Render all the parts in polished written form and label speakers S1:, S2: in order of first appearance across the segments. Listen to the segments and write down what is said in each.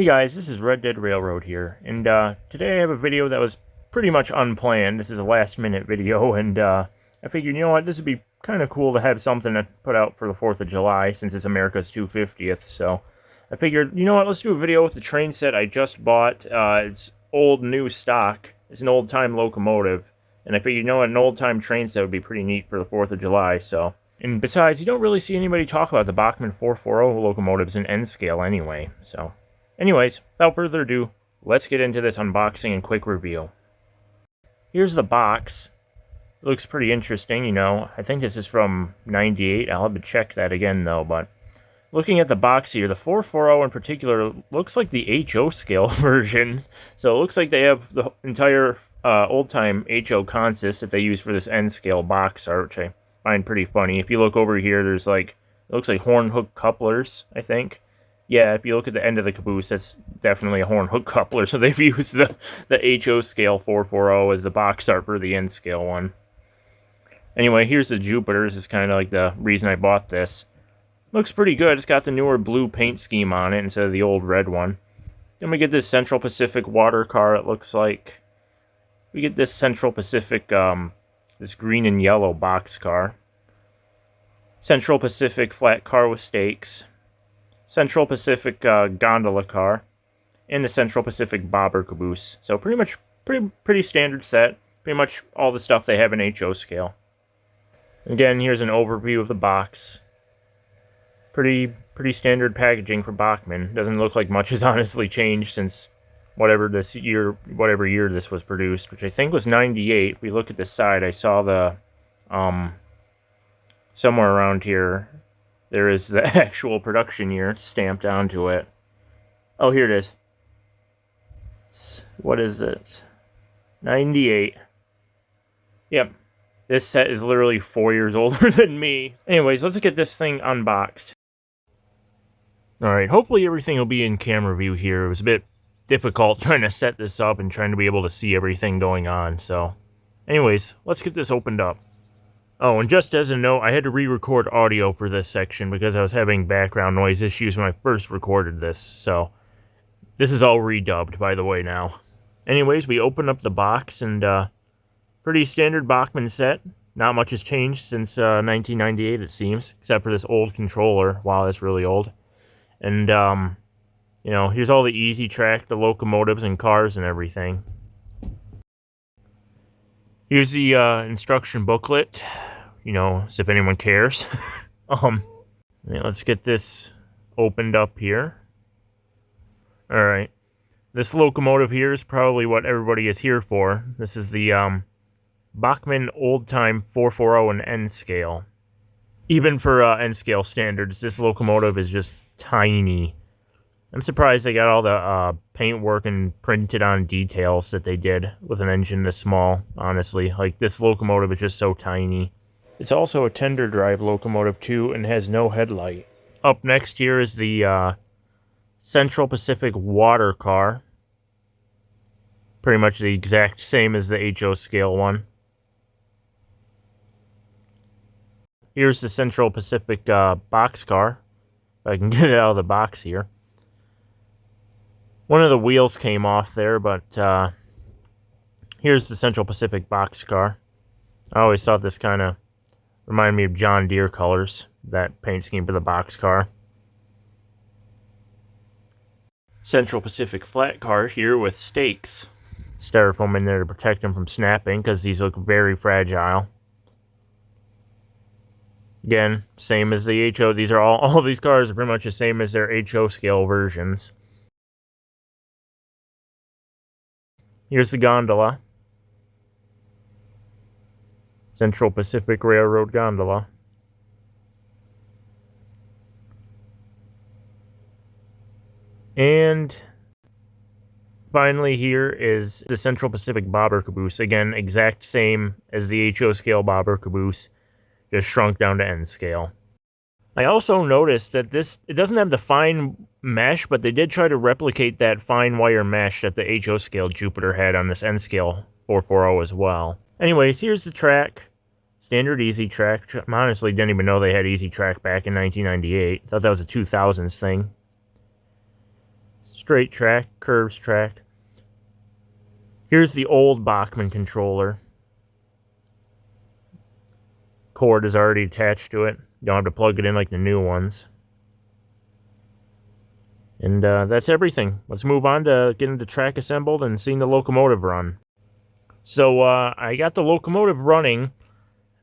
S1: Hey guys, this is Red Dead Railroad here, and today I have a video that was pretty much unplanned. This is a last minute video, and I figured, you know what, this would be kind of cool to have something to put out for the 4th of July, since it's America's 250th, so I figured, you know what, let's do a video with the train set I just bought. It's old new stock. It's an old-time locomotive, and I figured, you know what, an old-time train set would be pretty neat for the 4th of July, so... And besides, you don't really see anybody talk about the Bachmann 440 locomotives in N-scale anyway, so... Anyways, without further ado, let's get into this unboxing and quick review. Here's the box. It looks pretty interesting, you know. I think this is from 98. I'll have to check that again, though, but... Looking at the box here, the 440 in particular looks like the HO scale version. So it looks like they have the entire old-time HO consist that they use for this N-scale box art, which I find pretty funny. If you look over here, there's like... It looks like horn hook couplers, I think. Yeah, if you look at the end of the caboose, that's definitely a horn hook coupler. So they've used the HO scale 440 as the box art for the N scale one. Anyway, here's the Jupiter. This is kind of like the reason I bought this. Looks pretty good. It's got the newer blue paint scheme on it instead of the old red one. Then we get this Central Pacific water car, it looks like. We get this Central Pacific, this green and yellow box car. Central Pacific flat car with stakes. Central Pacific gondola car, and the Central Pacific bobber caboose. So pretty standard set. Pretty much all the stuff they have in HO scale. Again, here's an overview of the box. Pretty standard packaging for Bachmann. Doesn't look like much has honestly changed since whatever year this was produced, which I think was 98. If we look at the side, I saw the somewhere around here. There is the actual production year stamped onto it. Oh, here it is. What is it? 98. Yep. This set is literally 4 years older than me. Anyways, let's get this thing unboxed. Alright, hopefully everything will be in camera view here. It was a bit difficult trying to set this up and trying to be able to see everything going on, so... Anyways, let's get this opened up. Oh, and just as a note, I had to re-record audio for this section because I was having background noise issues when I first recorded this, so this is all redubbed, by the way, now. Anyways, we open up the box, and pretty standard Bachmann set. Not much has changed since 1998, it seems, except for this old controller. Wow, that's really old. And, you know, here's all the easy track, the locomotives and cars and everything. Here's the instruction booklet, you know, as if anyone cares. Let's get this opened up here. Alright. This locomotive here is probably what everybody is here for. This is the Bachmann old-time 440 and N-scale. Even for N-scale standards, this locomotive is just tiny. I'm surprised they got all the paintwork and printed on details that they did with an engine this small, honestly. Like, this locomotive is just so tiny. It's also a tender drive locomotive, too, and has no headlight. Up next here is the Central Pacific water car. Pretty much the exact same as the HO scale one. Here's the Central Pacific box car. If I can get it out of the box here. One of the wheels came off there, but here's the Central Pacific boxcar. I always thought this kind of reminded me of John Deere colors, that paint scheme for the boxcar. Central Pacific flat car here with stakes. Styrofoam in there to protect them from snapping, because these look very fragile. Again, same as the HO. These are all these cars are pretty much the same as their HO scale versions. Here's the gondola. Central Pacific Railroad gondola. And finally here is the Central Pacific bobber caboose. Again, exact same as the HO scale bobber caboose, just shrunk down to N scale. I also noticed that it doesn't have the fine mesh, but they did try to replicate that fine wire mesh that the HO scale Jupiter had on this N scale 440 as well. Anyways, here's the track. Standard easy track. I honestly didn't even know they had easy track back in 1998. Thought that was a 2000s thing. straight track, curves track. Here's the old Bachmann controller. Cord is already attached to it. You don't have to plug it in like the new ones. And that's everything. Let's move on to getting the track assembled and seeing the locomotive run. So I got the locomotive running.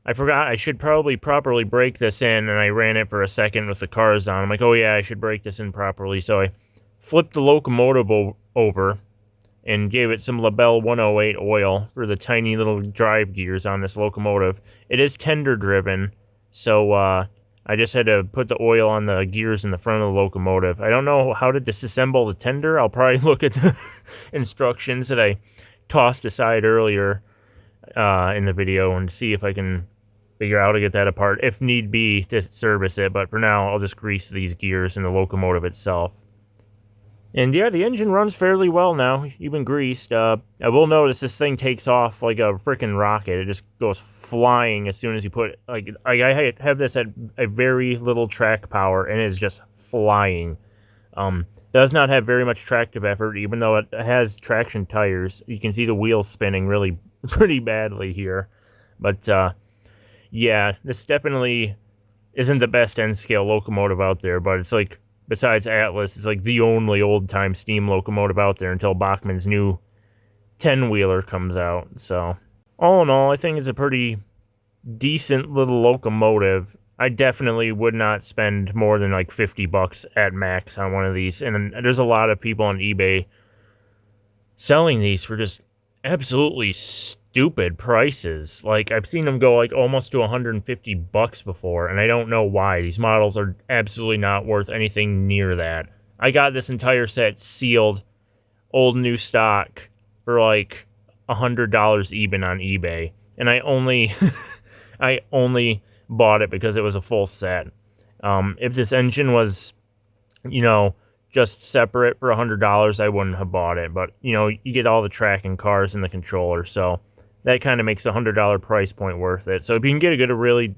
S1: I forgot I should probably properly break this in, and I ran it for a second with the cars on. I'm like, oh yeah, I should break this in properly. So I flipped the locomotive over and gave it some Labelle 108 oil for the tiny little drive gears on this locomotive. It is tender driven, so I just had to put the oil on the gears in the front of the locomotive. I don't know how to disassemble the tender. I'll probably look at the instructions that I tossed aside earlier in the video and see if I can figure out how to get that apart, if need be, to service it. But for now, I'll just grease these gears in the locomotive itself. And yeah, the engine runs fairly well now, even greased. I will notice this thing takes off like a freaking rocket. It just goes flying as soon as you put it. I have this at a very little track power, and it is just flying. Does not have very much tractive effort, even though it has traction tires. You can see the wheels spinning really pretty badly here. But yeah, this definitely isn't the best N-scale locomotive out there, but it's like, besides Atlas, it's like the only old-time steam locomotive out there until Bachmann's new 10-wheeler comes out. So, all in all, I think it's a pretty decent little locomotive. I definitely would not spend more than like $50 at max on one of these. And there's a lot of people on eBay selling these for just absolutely stupid prices. Like, I've seen them go like almost to $150 before, and I don't know why. These models are absolutely not worth anything near that. I got this entire set sealed, old new stock, for like $100 even on eBay, and I only I only bought it because it was a full set. If this engine was, you know, just separate for $100, I wouldn't have bought it. But, you know, you get all the tracking cars and the controller, so that kind of makes the $100 price point worth it. So if you can get a really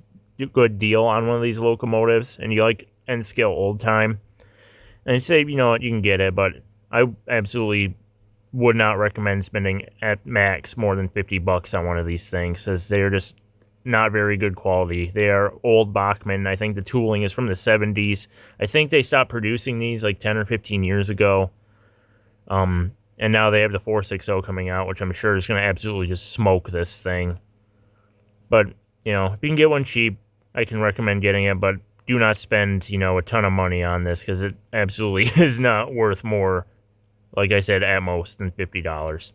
S1: good deal on one of these locomotives, and you like N-scale old time, and say, you know what, you can get it, but I absolutely would not recommend spending at max more than $50 on one of these things, because they're just not very good quality. They are old Bachmann. I think the tooling is from the 70s. I think they stopped producing these like 10 or 15 years ago. And now they have the 460 coming out, which I'm sure is going to absolutely just smoke this thing. But, you know, if you can get one cheap, I can recommend getting it, but do not spend, you know, a ton of money on this, because it absolutely is not worth more, like I said, at most, than $50.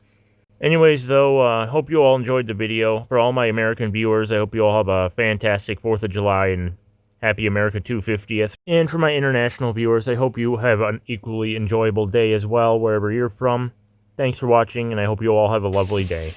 S1: Anyways, though, I hope you all enjoyed the video. For all my American viewers, I hope you all have a fantastic 4th of July and happy America 250th. And for my international viewers, I hope you have an equally enjoyable day as well, wherever you're from. Thanks for watching, and I hope you all have a lovely day.